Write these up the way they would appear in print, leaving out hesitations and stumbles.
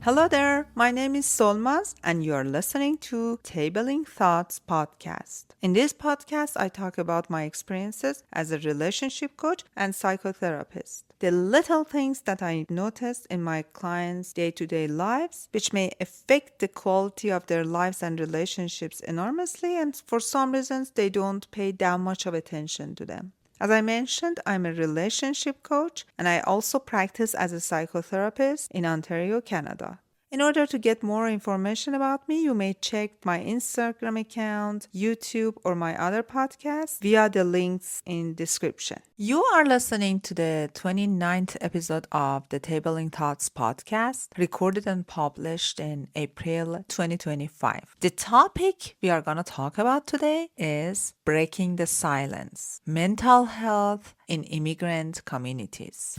Hello there, my name is Solmaz, and you are listening to Tabling Thoughts podcast. In this podcast, I talk about my experiences as a relationship coach and psychotherapist. The little things that I noticed in my clients' day to day lives, which may affect the quality of their lives and relationships enormously, and for some reasons, they don't pay that much of attention to them. As I mentioned, I'm a relationship coach and I also practice as a psychotherapist in Ontario, Canada. In order to get more information about me, you may check my Instagram account, YouTube, or my other podcasts via the links in description. You are listening to the 29th episode of the Tabling Thoughts podcast, recorded and published in April 2025. The topic we are going to talk about today is breaking the silence, mental health in immigrant communities.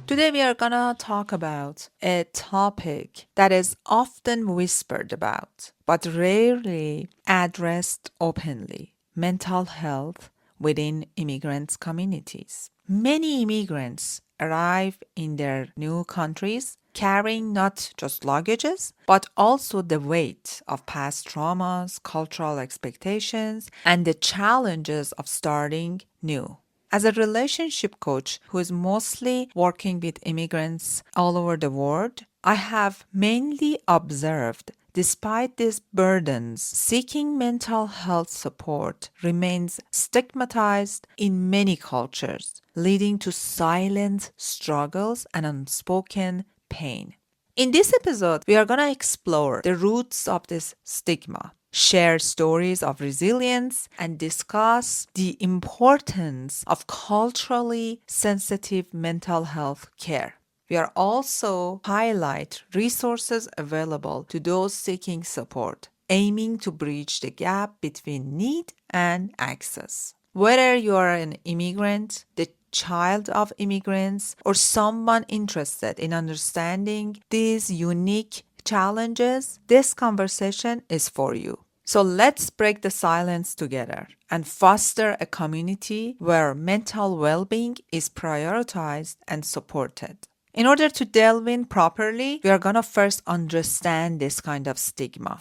Today we are gonna talk about a topic that is often whispered about, but rarely addressed openly: mental health within immigrant communities. Many immigrants arrive in their new countries carrying not just luggages, but also the weight of past traumas, cultural expectations, and the challenges of starting new. As a relationship coach who is mostly working with immigrants all over the world, I have mainly observed despite these burdens, seeking mental health support remains stigmatized in many cultures, leading to silent struggles and unspoken pain. In this episode, we are going to explore the roots of this stigma, share stories of resilience, and discuss the importance of culturally sensitive mental health care. We are also highlight resources available to those seeking support, aiming to bridge the gap between need and access. Whether you are an immigrant, the child of immigrants, or someone interested in understanding these unique challenges, this conversation is for you. So let's break the silence together and foster a community where mental well-being is prioritized and supported. In order to delve in properly, we are going to first understand this kind of stigma.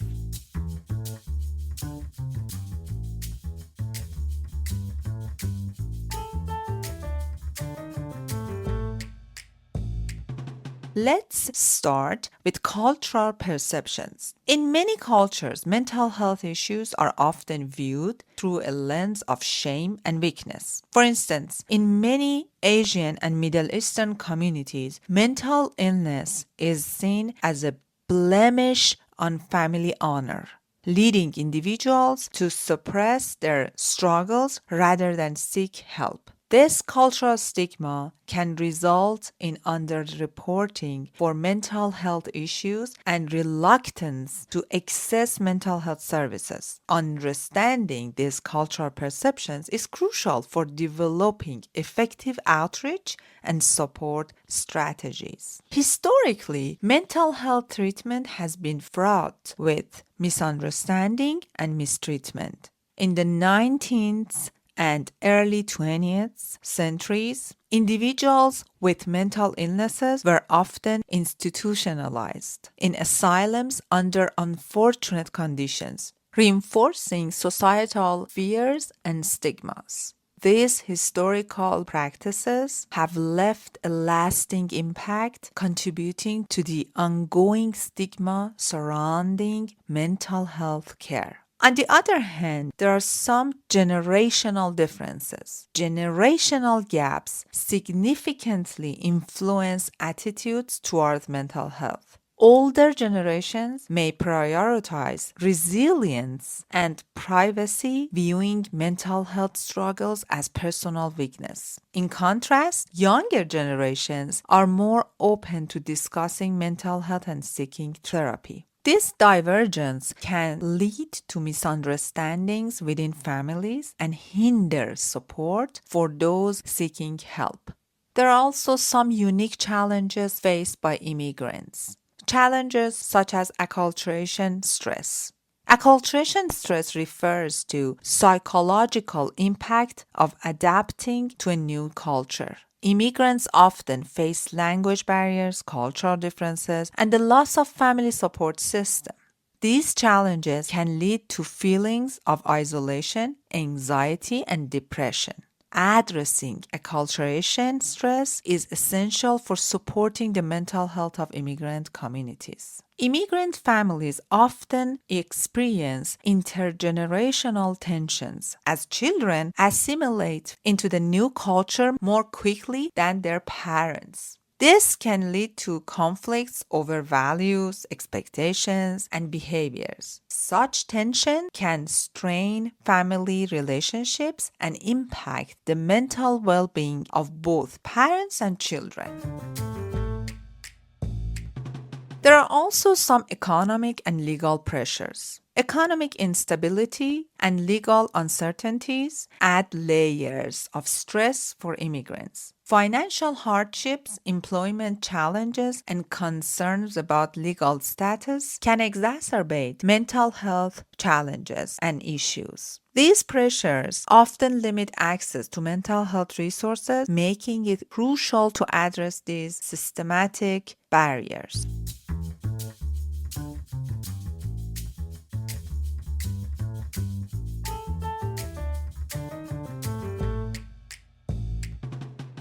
Let's start with cultural perceptions. In many cultures, mental health issues are often viewed through a lens of shame and weakness. For instance, in many Asian and Middle Eastern communities, mental illness is seen as a blemish on family honor, leading individuals to suppress their struggles rather than seek help. This cultural stigma can result in underreporting for mental health issues and reluctance to access mental health services. Understanding these cultural perceptions is crucial for developing effective outreach and support strategies. Historically, mental health treatment has been fraught with misunderstanding and mistreatment. In the 19th and early 20th centuries, individuals with mental illnesses were often institutionalized in asylums under unfortunate conditions, reinforcing societal fears and stigmas. These historical practices have left a lasting impact, contributing to the ongoing stigma surrounding mental health care. On the other hand, there are some generational differences. Generational gaps significantly influence attitudes towards mental health. Older generations may prioritize resilience and privacy, viewing mental health struggles as personal weakness. In contrast, younger generations are more open to discussing mental health and seeking therapy. This divergence can lead to misunderstandings within families and hinder support for those seeking help. There are also some unique challenges faced by immigrants. Challenges such as acculturation stress. Acculturation stress refers to psychological impact of adapting to a new culture. Immigrants often face language barriers, cultural differences, and the loss of family support system. These challenges can lead to feelings of isolation, anxiety, and depression. Addressing acculturation stress is essential for supporting the mental health of immigrant communities. Immigrant families often experience intergenerational tensions as children assimilate into the new culture more quickly than their parents. This can lead to conflicts over values, expectations, and behaviors. Such tension can strain family relationships and impact the mental well being of both parents and children. There are also some economic and legal pressures. Economic instability and legal uncertainties add layers of stress for immigrants. Financial hardships, employment challenges, and concerns about legal status can exacerbate mental health challenges and issues. These pressures often limit access to mental health resources, making it crucial to address these systematic barriers.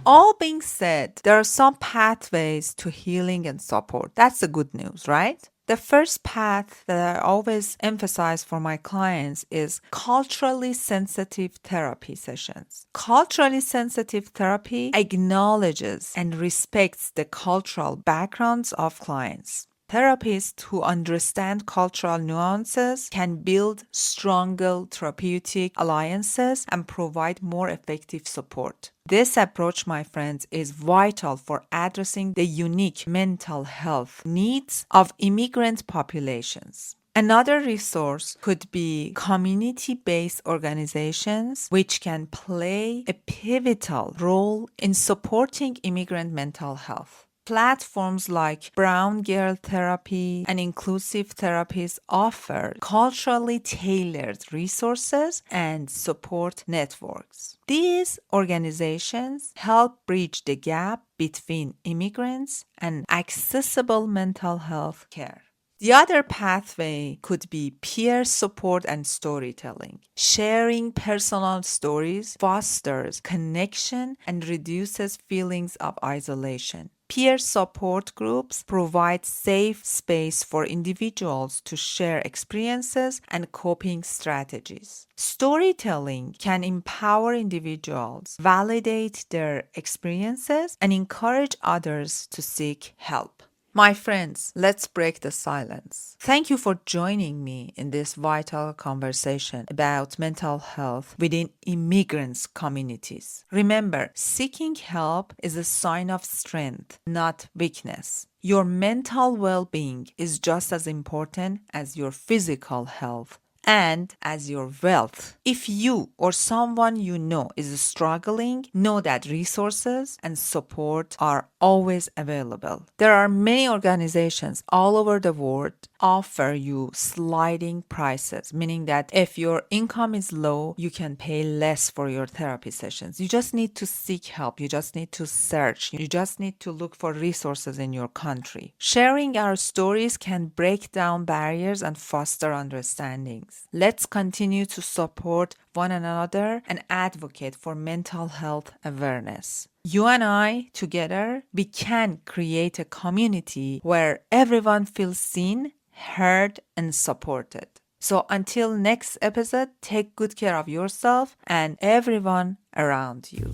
All being said, there are some pathways to healing and support. That's the good news, right? The first path that I always emphasize for my clients is culturally sensitive therapy sessions. Culturally sensitive therapy acknowledges and respects the cultural backgrounds of clients. Therapists who understand cultural nuances can build stronger therapeutic alliances and provide more effective support. This approach, my friends, is vital for addressing the unique mental health needs of immigrant populations. Another resource could be community based organizations, which can play a pivotal role in supporting immigrant mental health. Platforms like Brown Girl Therapy and Inclusive Therapies offer culturally tailored resources and support networks. These organizations help bridge the gap between immigrants and accessible mental health care. The other pathway could be peer support and storytelling. Sharing personal stories fosters connection and reduces feelings of isolation. Peer support groups provide safe space for individuals to share experiences and coping strategies. Storytelling can empower individuals, validate their experiences, and encourage others to seek help. My friends, let's break the silence. Thank you for joining me in this vital conversation about mental health within immigrants' communities. Remember, seeking help is a sign of strength, not weakness. Your mental well-being is just as important as your physical health and as your wealth. If you or someone you know is struggling, know that resources and support are always available. There are many organizations all over the world offer you sliding prices, meaning that if your income is low, you can pay less for your therapy sessions. You just need to seek help. You just need to search. You just need to look for resources in your country. Sharing our stories can break down barriers and foster understandings. Let's continue to support one another and advocate for mental health awareness. You and I, together, we can create a community where everyone feels seen, heard, and supported. So until next episode, take good care of yourself and everyone around you.